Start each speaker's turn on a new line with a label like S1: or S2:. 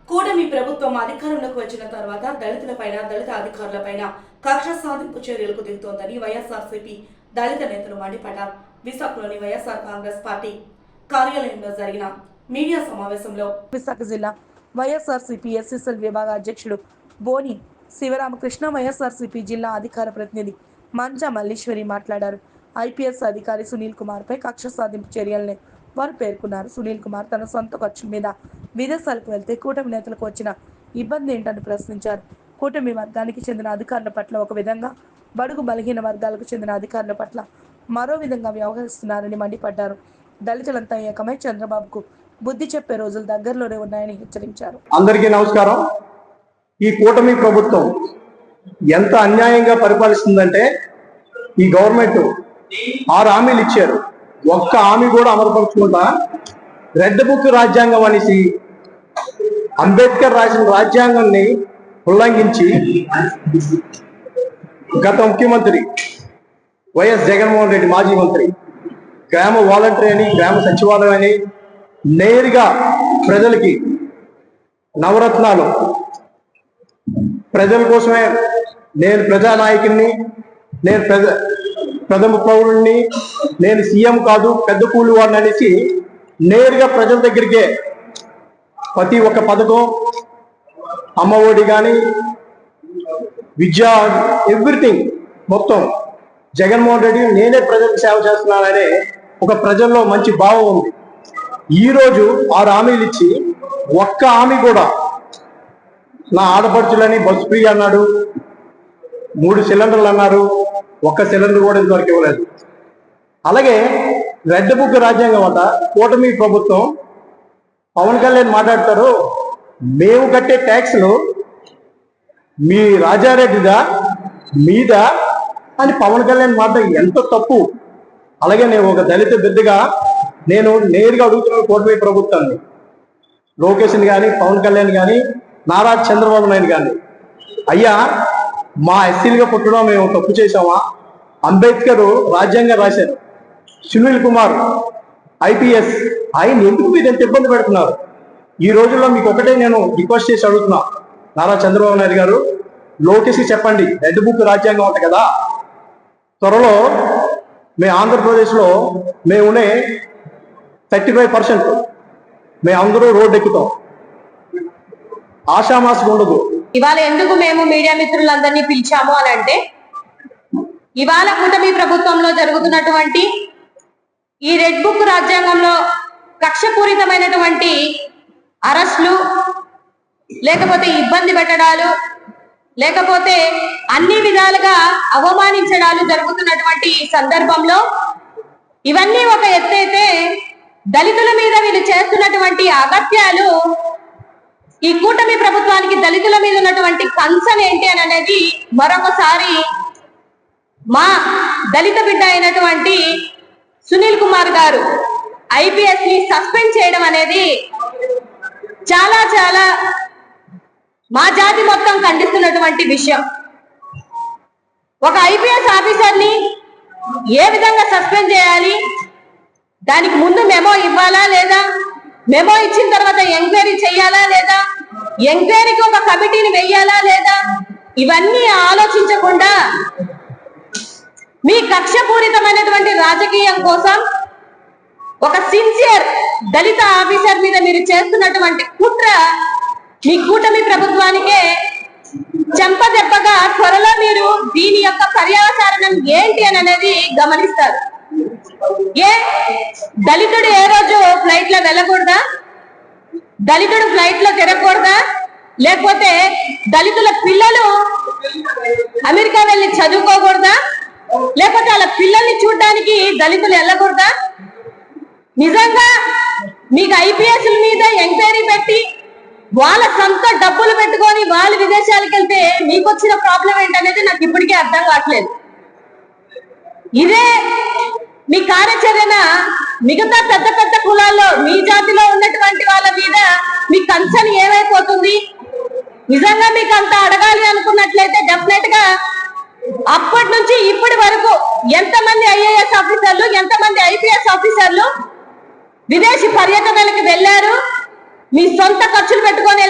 S1: కూటమి ప్రభుత్వం అధికారంలోకి వచ్చిన తర్వాత దళితులపైన దళిత అధికారులపైన కక్ష సాధింపు చర్యలకు దిగుతోందని వైఎస్ఆర్సీపీ దళిత నేతలు మండిపడ్డారు. విశాఖలోని వైఎస్ఆర్ కాంగ్రెస్ పార్టీ కార్యాలయంలో జరిగిన మీడియా సమావేశంలో విశాఖ జిల్లా వైఎస్ఆర్సీపీ ఎస్ఎస్ఎల్ విభాగ అధ్యక్షుడు బోని శివరామకృష్ణ, వైఎస్ఆర్సీపీ జిల్లా అధికార ప్రతినిధి మంజా మల్లీశ్వరి మాట్లాడారు. ఐపీఎస్ అధికారి సునీల్ కుమార్ పై కక్ష సాధింపు చర్యలని వారు పేర్కొన్నారు. సునీల్ కుమార్ తన సొంత ఖర్చుల మీద విదేశాలకు వెళ్తే కూటమి నేతలకు వచ్చిన ఇబ్బంది ఏంటని ప్రశ్నించారు. కూటమి వర్గానికి చెందిన అధికారుల పట్ల ఒక విధంగా, బడుగు బలహీన వర్గాలకు చెందిన అధికారుల పట్ల మరో విధంగా వ్యవహరిస్తున్నారని మండిపడ్డారు. దళితులంతా ఏకమై చంద్రబాబుకు బుద్ధి చెప్పే రోజులు దగ్గరలోనే ఉన్నాయని హెచ్చరించారు.
S2: అందరికీ నమస్కారం. ఈ కూటమి ప్రభుత్వం ఎంత అన్యాయంగా పరిపాలిస్తుందంటే, ఈ గవర్నమెంట్ 6 హామీలు ఇచ్చారు, ఒక్క హామీ కూడా అమలుపరచకుండా రెడ్ బుక్ రాజ్యాంగం అనేసి అంబేద్కర్ రాసిన రాజ్యాంగాన్ని ఉల్లంఘించి గత ముఖ్యమంత్రి వైఎస్ జగన్మోహన్ రెడ్డి, మాజీ మంత్రి, గ్రామ వాలంటరీ అని, గ్రామ సచివాలయం అని నేరుగా ప్రజలకి నవరత్నాలు, ప్రజల కోసమే నేను ప్రజానాయకుడిని, నేను ప్రథమ పౌరుణ్ణి, నేను సీఎం కాదు పెద్ద కూలి వాడిని అనేసి నేరుగా ప్రజల దగ్గరికే ప్రతి ఒక్క పథకం, అమ్మఒడి కానీ, విద్యా, ఎవ్రీథింగ్ మొత్తం జగన్మోహన్ రెడ్డి నేనే ప్రజలకు సేవ చేస్తున్నాననే ఒక ప్రజల్లో మంచి భావం ఉంది. ఈరోజు 6 హామీలు ఇచ్చి ఒక్క హామీ కూడా, నా ఆడపడుచులని బస్సు ఫ్రీ అన్నాడు, 3 సిలిండర్లు అన్నారు, ఒక్క సిలిండర్ కూడా ఇంతవరకు ఇవ్వలేదు. అలాగే రెడ్ బుక్ రాజ్యాంగం వల్ల కూటమి ప్రభుత్వం, పవన్ కళ్యాణ్ మాట్లాడతారు, మేము కట్టే ట్యాక్స్లు మీ రాజారెడ్డిదా మీద అని పవన్ కళ్యాణ్ మాట ఎంత తప్పు. అలాగే నేను ఒక దళిత బిడ్డగా నేను నేరుగా అడుగుతున్నాను కూటమి ప్రభుత్వాన్ని, లోకేష్ని కానీ, పవన్ కళ్యాణ్ కానీ, నారా చంద్రబాబు నాయుడు కానీ, అయ్యా మా ఎస్సీలుగా పుట్టడం మేము తప్పు చేసామా? అంబేద్కర్ రాజ్యాంగం రాశారు, సునీల్ కుమార్ ఐపీఎస్, ఆయన ఎందుకు మీరు ఎంత ఇబ్బంది పెడుతున్నారు? ఈ రోజుల్లో మీకు ఒకటే నేను రిక్వెస్ట్ చేసి అడుగుతున్నా, నారా చంద్రబాబు నాయుడు గారు, లోకేష్కి చెప్పండి, రెడ్ బుక్ రాజ్యాంగం అంట కదా, త్వరలో మేము ఆంధ్రప్రదేశ్లో మేమునే 35% మేమందరూ రోడ్డు ఎక్కుతాం, ఆషామాసం ఉండదు.
S3: ఇవాళ ఎందుకు మేము మీడియా మిత్రులందరినీ పిలిచాము అని అంటే, ఇవాళ కూటమి ప్రభుత్వంలో జరుగుతున్నటువంటి ఈ రెడ్ బుక్ రాజ్యాంగంలో కక్షపూరితమైనటువంటి అరెస్టులు, లేకపోతే ఇబ్బంది పెట్టడాలు, లేకపోతే అన్ని విధాలుగా అవమానించడాలు జరుగుతున్నటువంటి సందర్భంలో ఇవన్నీ ఒక ఎత్తైతే, దళితుల మీద వీళ్ళు చేస్తున్నటువంటి అగత్యాలు, ఈ కూటమి ప్రభుత్వానికి దళితుల మీద ఉన్నటువంటి కన్సర్న్ ఏంటి అని అనేది మరొకసారి మా దళిత బిడ్డ అయినటువంటి సునీల్ కుమార్ గారు ఐపీఎస్ ని సస్పెండ్ చేయడం అనేది చాలా చాలా మా జాతి మొత్తం ఖండిస్తున్నటువంటి విషయం. ఒక ఐపీఎస్ ఆఫీసర్ని ఏ విధంగా సస్పెండ్ చేయాలి, దానికి ముందు మెమో ఇవ్వాలా లేదా, మెమో ఇచ్చిన తర్వాత ఎంక్వైరీ చేయాలా లేదా, ఎంక్వైరీకి ఒక కమిటీని వెయ్యాలా లేదా, ఇవన్నీ ఆలోచించకుండా మీ కక్షపూరితమైనటువంటి రాజకీయం కోసం ఒక సిన్సియర్ దళిత ఆఫీసర్ మీద మీరు చేస్తున్నటువంటి కుట్ర మీ కూటమి ప్రభుత్వానికే చెంపదెబ్బగా త్వరలో మీరు దీని యొక్క పర్యవసానం ఏంటి అని అనేది గమనిస్తారు. దళితుడు ఏ రోజు ఫ్లైట్ లో వెళ్ళకూడదా? దళితుడు ఫ్లైట్ లో తిరగకూడదా? లేకపోతే దళితుల పిల్లలు అమెరికా వెళ్ళి చదువుకోకూడదా? లేకపోతే వాళ్ళ పిల్లల్ని చూడడానికి దళితులు వెళ్ళకూడదా? నిజంగా మీకు ఐపీఎస్ల మీద ఎంక్వైరీ పెట్టి వాళ్ళ సొంత డబ్బులు పెట్టుకొని వాళ్ళు విదేశాలకు వెళ్తే మీకు వచ్చిన ప్రాబ్లం ఏంటనేది నాకు ఇప్పటికీ అర్థం కావట్లేదు. ఇదే మీ కార్యాచరణ మిగతా పెద్ద పెద్ద కులాల్లో మీ జాతిలో ఉన్నటువంటి వాళ్ళ మీద మీ కన్సర్న్ ఏమైపోతుంది? నిజంగా మీకు అంత అడగాలి అనుకున్నట్లయితే డెఫినెట్ గా అప్పటి నుంచి ఇప్పటి వరకు ఎంతమంది ఐఏఎస్ ఆఫీసర్లు, ఎంతమంది ఐపీఎస్ ఆఫీసర్లు విదేశీ పర్యటనలకు వెళ్ళారు, మీ సొంత ఖర్చులు పెట్టుకొని